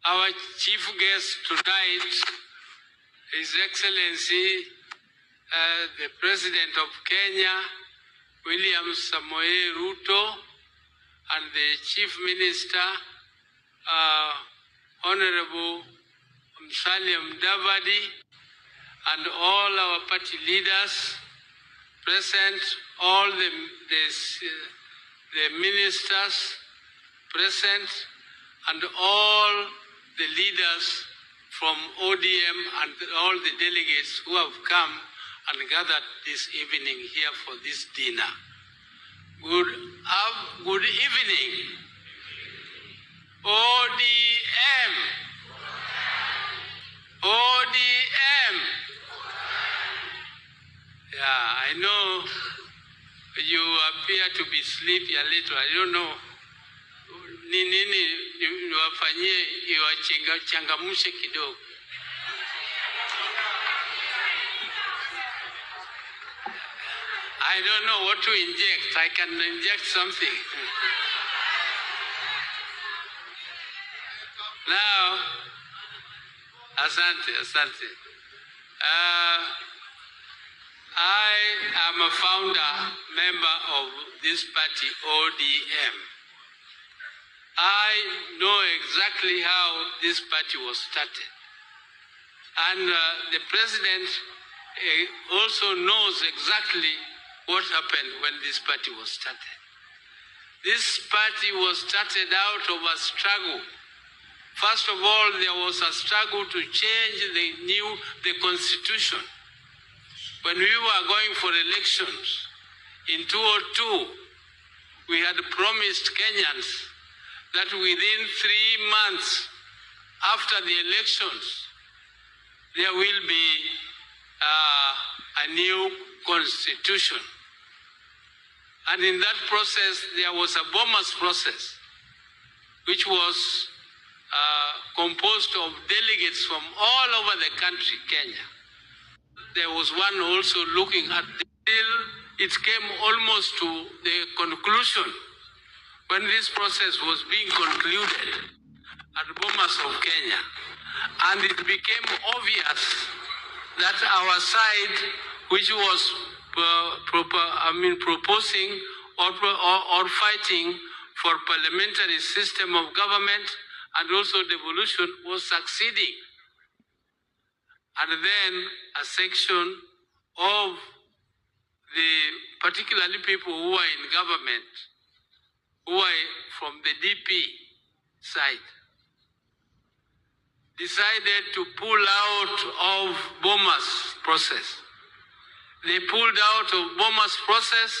Our chief guest tonight, His Excellency, the President of Kenya, William Samoei Ruto, and the Chief Minister, Honorable Musalia Mudavadi, and all our party leaders present, all the ministers present, and all the leaders from ODM and all the delegates who have come and gathered this evening here for this dinner. Good evening. ODM. ODM. Yeah, I know you appear to be sleepy a little. I don't know. Nini niwafanyie iwachangamshe kidogo. I don't know what to inject. I can inject something. Now, asante. I am a founder member of this party, ODM. I know exactly how this party was started. And the president also knows exactly what happened when this party was started. This party was started out of a struggle. First of all, there was a struggle to change the constitution. When we were going for elections in 2002, we had promised Kenyans that within 3 months after the elections, there will be a new constitution. And in that process, there was a bombers process, which was composed of delegates from all over the country, Kenya. There was one also looking at the bill. It came almost to the conclusion when this process was being concluded at Bomas of Kenya. And it became obvious that our side, which was proposing or fighting for parliamentary system of government and also devolution, was succeeding. And then a section of the particularly people who are in government, who are from the DP side, decided to pull out of Bomas process. They pulled out of Bomas process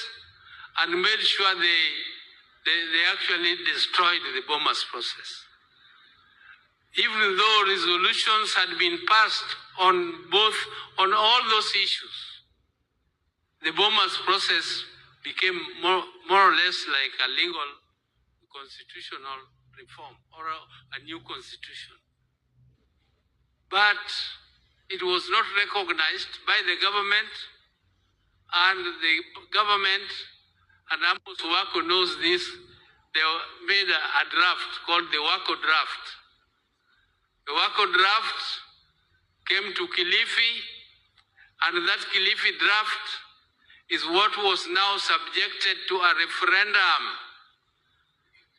and made sure they actually destroyed the Bomas process. Even though resolutions had been passed on all those issues, the Bomas process became more or less like a legal constitutional reform or a new constitution. But it was not recognized by the government, and the government, and Amos Wako knows this, they made a draft called the Wako draft. The Wako draft came to Kilifi, and that Kilifi draft is what was now subjected to a referendum.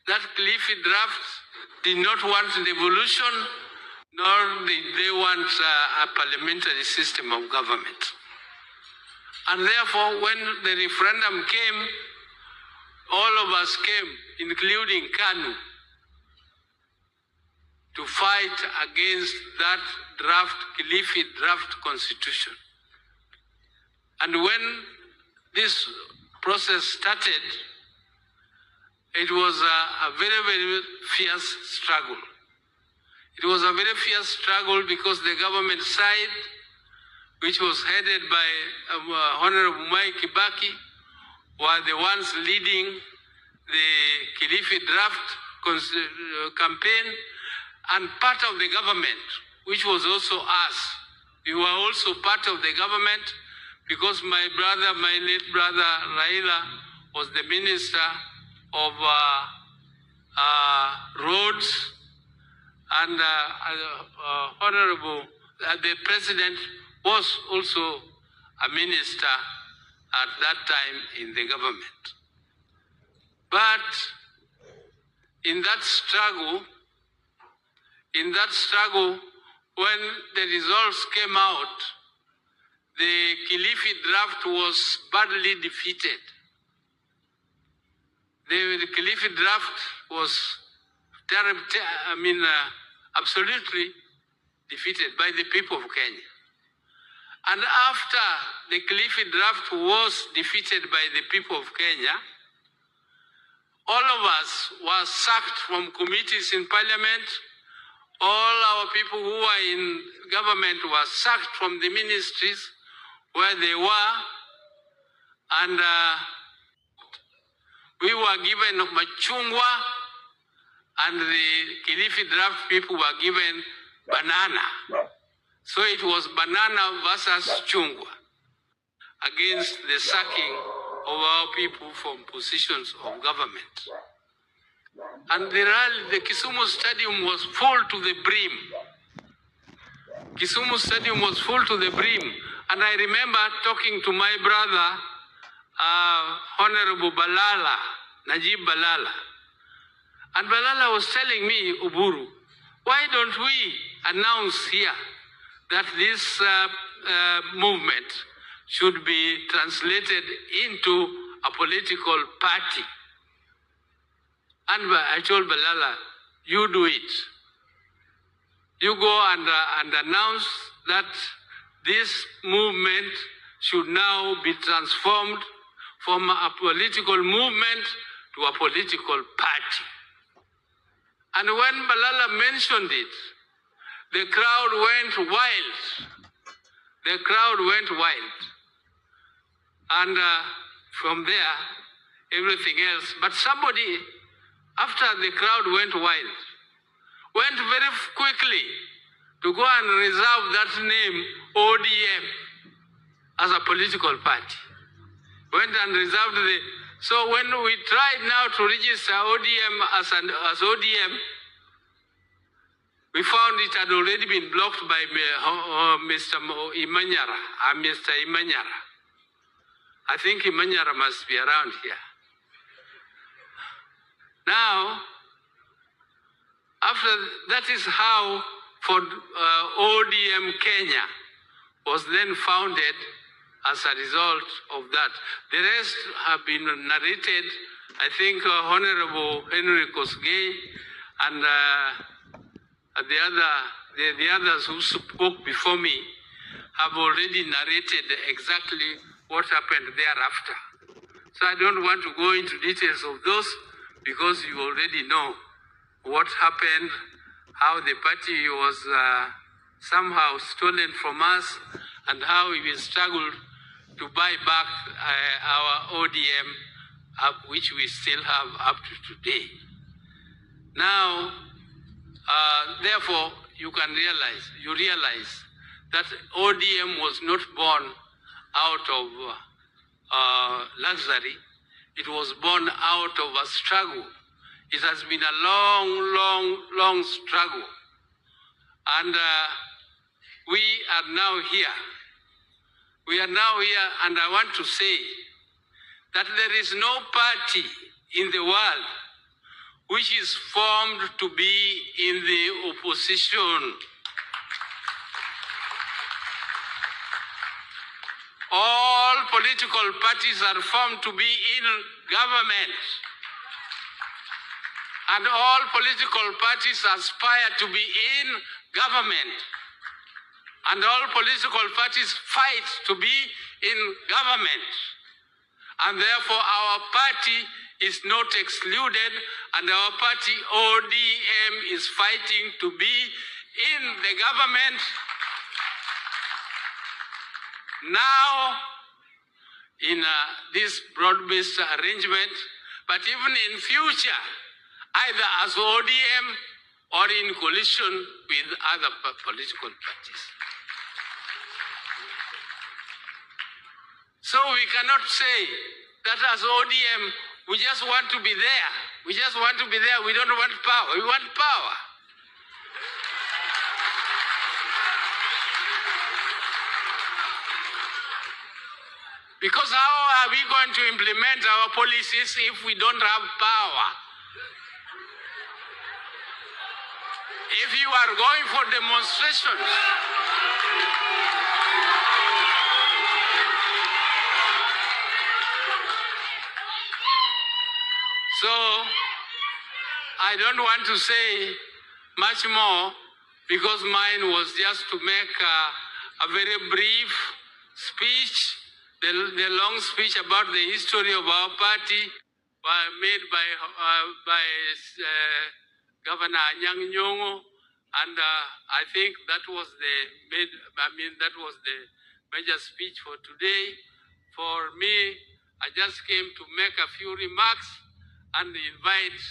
That Kilifi draft did not want devolution, nor did they want a parliamentary system of government. And therefore, when the referendum came, all of us came, including KANU, to fight against that draft, Kilifi draft constitution. And when this process started, it was a very, very fierce struggle. It was a very fierce struggle because the government side, which was headed by Honorable Mwai Kibaki, were the ones leading the Kilifi draft campaign, and part of the government which was also us. We were also part of the government because my late brother Raila was the Minister of Roads, and the President was also a minister at that time in the government. But in that struggle, when the results came out, the Kilifi draft was badly defeated. The Kilifi draft was absolutely defeated by the people of Kenya. And after the Kilifi draft was defeated by the people of Kenya, all of us were sacked from committees in parliament. All our people who were in government were sacked from the ministries where they were, and we were given machungwa, and the Kilifi draft people were given banana. So it was banana versus chungwa against the sacking of our people from positions of government. And the Kisumu Stadium was full to the brim. Kisumu Stadium was full to the brim. And I remember talking to my brother, Honorable Balala, Najib Balala. And Balala was telling me, Oburu, why don't we announce here that this movement should be translated into a political party? And I told Balala, you do it. You go and announce that this movement should now be transformed from a political movement to a political party. And when Balala mentioned it, the crowd went wild. The crowd went wild. And from there, everything else. But somebody, after the crowd went wild, went very quickly to go and reserve that name, ODM, as a political party. Went and reserved the... So when we tried now to register ODM as ODM, we found it had already been blocked by Mr. Imanyara. I think Imanyara must be around here. Now, after that is how for ODM Kenya was then founded as a result of that. The rest have been narrated. I think Honorable Henry Kosgei and the others who spoke before me have already narrated exactly what happened thereafter. So I don't want to go into details of those because you already know what happened, how the party was somehow stolen from us, and how we struggled to buy back our ODM, which we still have up to today. Now, therefore, you realize that ODM was not born out of luxury. It was born out of a struggle. It has been a long struggle. And we are now here. We are now here, and I want to say that there is no party in the world which is formed to be in the opposition. All political parties are formed to be in government. And all political parties aspire to be in government. And all political parties fight to be in government. And therefore our party is not excluded, and our party ODM is fighting to be in the government now in this broad-based arrangement, but even in future, either as ODM or in coalition with other political parties. So we cannot say that as ODM, we just want to be there. We just want to be there. We don't want power. We want power. Because how are we going to implement our policies if we don't have power? If you are going for demonstrations, so I don't want to say much more because mine was just to make a very brief speech. The long speech about the history of our party made by Governor Anyang' Nyong'o, and I think that was that was the major speech for today. For me, I just came to make a few remarks and invite